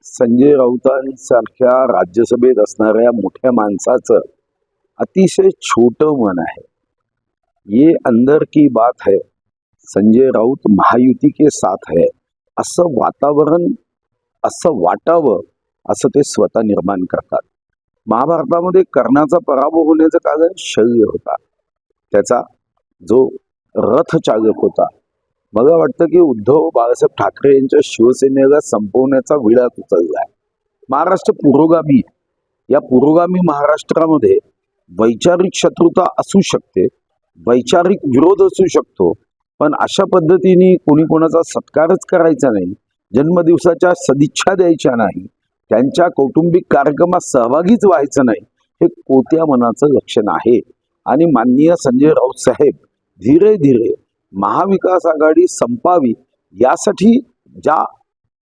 संजय राऊतांसारख्या राज्यसभेत असणाऱ्या मोठ्या माणसाचं अतिशय छोटं मन आहे. ये अंदर की बात है, संजय राऊत महायुती के साथ है असं वातावरण, असं वाटावं असं ते स्वतः निर्माण करतात. महाभारतामध्ये कर्णाचा पराभव होण्याचं कारण शल्य होता. त्याचा जो रथ चालक होता. मला वाटतं की उद्धव बाळासाहेब ठाकरे यांच्या शिवसेनेला संपवण्याचा विळात उचललाय. महाराष्ट्र पुरोगामी, या पुरोगामी महाराष्ट्रामध्ये वैचारिक शत्रुता असू शकते, वैचारिक विरोध असू शकतो, पण अशा पद्धतीने कोणी कोणाचा सत्कारच करायचा नाही, जन्मदिवसाच्या सदिच्छा द्यायच्या नाही, त्यांच्या कौटुंबिक कार्यक्रमात सहभागीच व्हायचं नाही, हे कोत्या मनाचं लक्षण आहे. आणि माननीय संजय राऊत साहेब धीरे धीरे महाविकास आघाडी संपावी यासाठी ज्या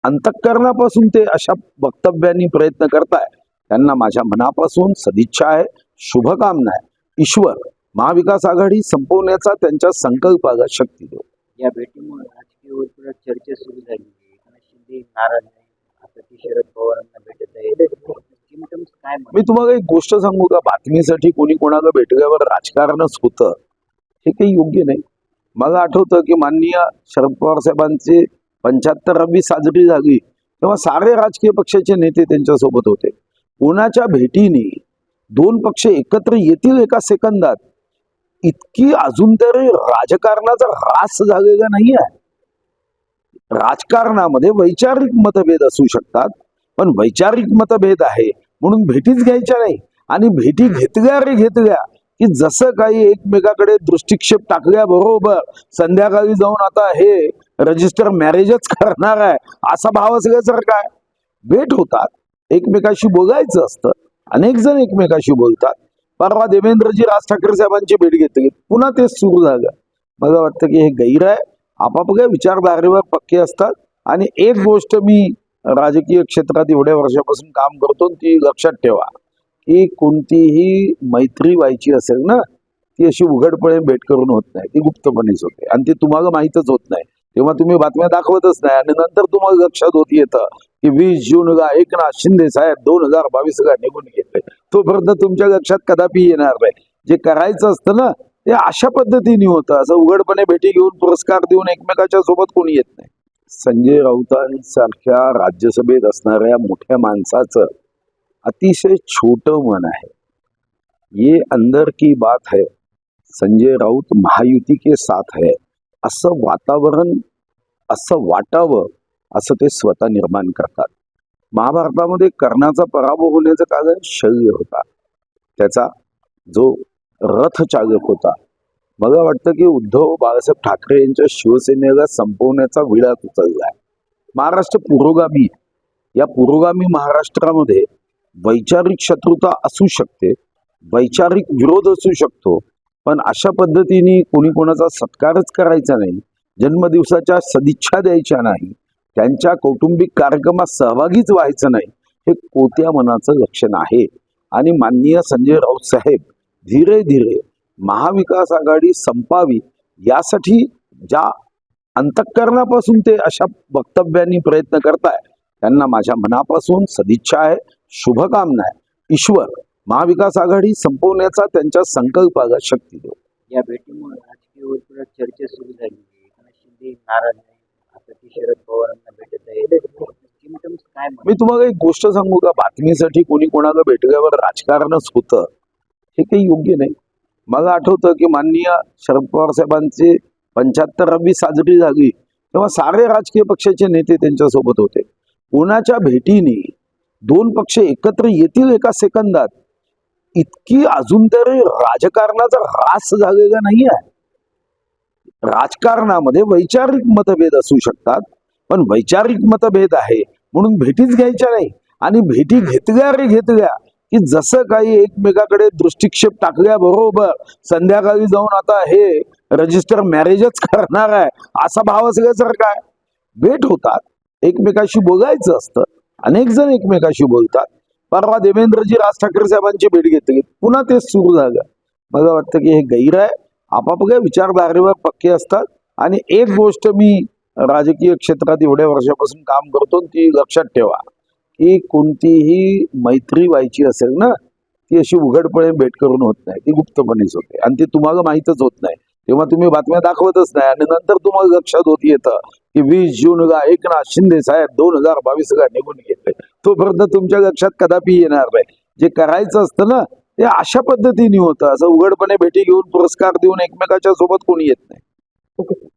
अंतःकरणापासून ते अशा वक्तव्यांनी प्रयत्न करताय, त्यांना माझ्या मनापासून सदिच्छा आहे, शुभकामना आहे. ईश्वर महाविकास आघाडी संपवण्याचा त्यांच्या संकल्पाला शक्ती देऊ. या भेटीमुळे राजकीय वर्तुळात चर्चा सुरू झाली. एकनाथ शिंदे नाराज आहे, आता ती शरद पवारांना भेटत आहे. सिम्पटम्स काय मी तुम्हाला एक गोष्ट सांगू का, बातमीसाठी कोणी कोणाला भेटल्यावर राजकारणच होतं हे काही योग्य नाही. मला आठवतं की माननीय शरद पवार साहेबांची 75वी साजरी झाली तेव्हा सारे राजकीय पक्षाचे नेते त्यांच्यासोबत होते. कोणाच्या भेटीने दोन पक्ष एकत्र येतील एका सेकंदात, इतकी अजून तरी राजकारणाचा ऱ्हास झालेला नाही आहे. राजकारणामध्ये वैचारिक मतभेद असू शकतात, पण वैचारिक मतभेद आहे म्हणून भेटीच घ्यायच्या नाही. आणि भेटी घेतल्या की जसं काही एकमेकाकडे दृष्टिक्षेप टाकल्याबरोबर संध्याकाळी जाऊन आता हे रजिस्टर मॅरेजच करणार आहे असा भाव असल्यासारखा आहे. भेट होतात, एकमेकाशी बोलायचं असतं, अनेक जण एकमेकाशी बोलतात. परवा देवेंद्रजी राज ठाकरे साहेबांची भेट घेतली, पुन्हा तेच सुरू झालं. मला वाटतं की हे गैर आहे. आपापल्या विचारधारेवर पक्के असतात. आणि एक गोष्ट मी राजकीय क्षेत्रात एवढ्या वर्षापासून काम करतो, ती लक्षात ठेवा की कोणतीही मैत्री व्हायची असेल ना, ती अशी उघडपणे भेट करून होत नाही, ती गुप्तपणेच होते. आणि ते तुम्हाला माहीतच होत नाही, तेव्हा तुम्ही बातम्या दाखवतच नाही. आणि नंतर तुम्हाला लक्षात होत येतं की 20 जूनला एकनाथ शिंदे साहेब 2022ला निघून गेले. तोपर्यंत तुमच्या लक्षात कदापि येणार नाही. जे करायचं असतं ना ते अशा पद्धतीने होतं. असं उघडपणे भेटी घेऊन पुरस्कार देऊन एकमेकाच्या सोबत कोणी येत नाही. संजय राऊतांसारख्या राज्यसभेत असणाऱ्या मोठ्या माणसाचं अतिशय छोटं मन आहे. ये अंदर की बात है, संजय राऊत महायुती के साथ है असं वातावरण, असं वाटावं असं ते स्वतः निर्माण करतात. महाभारतामध्ये कर्णाचा पराभव होण्याचं कारण शल्य होता. त्याचा जो रथ चालक होता. मला वाटतं की उद्धव बाळासाहेब ठाकरे यांच्या शिवसेनेला संपवण्याचा विळात उचललाय. महाराष्ट्र पुरोगामी, या पुरोगामी महाराष्ट्रामध्ये वैचारिक शत्रुता असू शकते, वैचारिक विरोध असू शकतो, पण अशा पद्धतीने कोणी कोणाचा सत्कारच करायचा नाही, जन्मदिवसाच्या सदिच्छा द्यायच्या नाही, त्यांच्या कौटुंबिक कार्यक्रमात सहभागीच व्हायचं नाही, हे कोत्या मनाचं लक्षण आहे. आणि माननीय संजय राऊत साहेब धीरे धीरे महाविकास आघाडी संपावी यासाठी ज्या अंतःकरणापासून ते अशा वक्तव्यांनी प्रयत्न करताय, त्यांना माझ्या मनापासून सदिच्छा आहे, शुभकामना आहे. ईश्वर महाविकास आघाडी संपवण्याचा त्यांच्या संकल्पाला शक्ती देऊ. या भेटीमुळे राजकीय वर्तुळात चर्चा सुरू झाली. एकनाथ शिंदे नाराज आहे, आता ती शरद पवारांना भेटत आहे. सिम्पटम्स काय मी तुम्हाला एक गोष्ट सांगू का, बातमीसाठी कोणी कोणाला भेटल्यावर राजकारणच होतं हे काही योग्य नाही. मला आठवतं की माननीय शरद पवार साहेबांची 75वी साजरी झाली तेव्हा सारे राजकीय पक्षाचे नेते त्यांच्यासोबत होते. कोणाच्या भेटीने दोन पक्ष एकत्र येतील एका सेकंदात, इतकी अजून तरी राजकारणाचा ऱ्हास झालेला नाही आहे. राजकारणामध्ये वैचारिक मतभेद असू शकतात, पण वैचारिक मतभेद आहे म्हणून भेटीच घ्यायच्या नाही. आणि भेटी घेतल्या की जसं काही एकमेकाकडे दृष्टिक्षेप टाकल्याबरोबर संध्याकाळी जाऊन आता हे रजिस्टर मॅरेजच करणार आहे असा भाव असल्यासारखा आहे. भेट होतात, एकमेकाशी बोलायचं असतं, अनेक जण एकमेकाशी बोलतात. परवा देवेंद्रजी राज ठाकरे साहेबांची भेट घेतली, पुन्हा तेच सुरू झालं. मला वाटतं की हे गैर आहे. आपापल्या विचारधारेवर पक्के असतात. आणि एक गोष्ट मी राजकीय क्षेत्रात एवढ्या वर्षापासून काम करतो, ती लक्षात ठेवा की कोणतीही मैत्री व्हायची असेल ना, ती अशी उघडपणे भेट करून होत नाही, ती गुप्तपणेच होते आणि ते तुम्हाला माहीतच होत नाही. तेव्हा तुम्ही बातम्या दाखवतच नाही आणि नंतर तुम्हाला लक्षात होत येतं की 20 जूनला एकनाथ शिंदे साहेब 2022ला निघून गेले. तोपर्यंत तुमच्या लक्षात कदापि येणार नाही. जे करायचं असतं ना ते अशा पद्धतीने होतं. असं उघडपणे भेटी घेऊन पुरस्कार देऊन एकमेकाच्या सोबत कोणी येत नाही. ओके.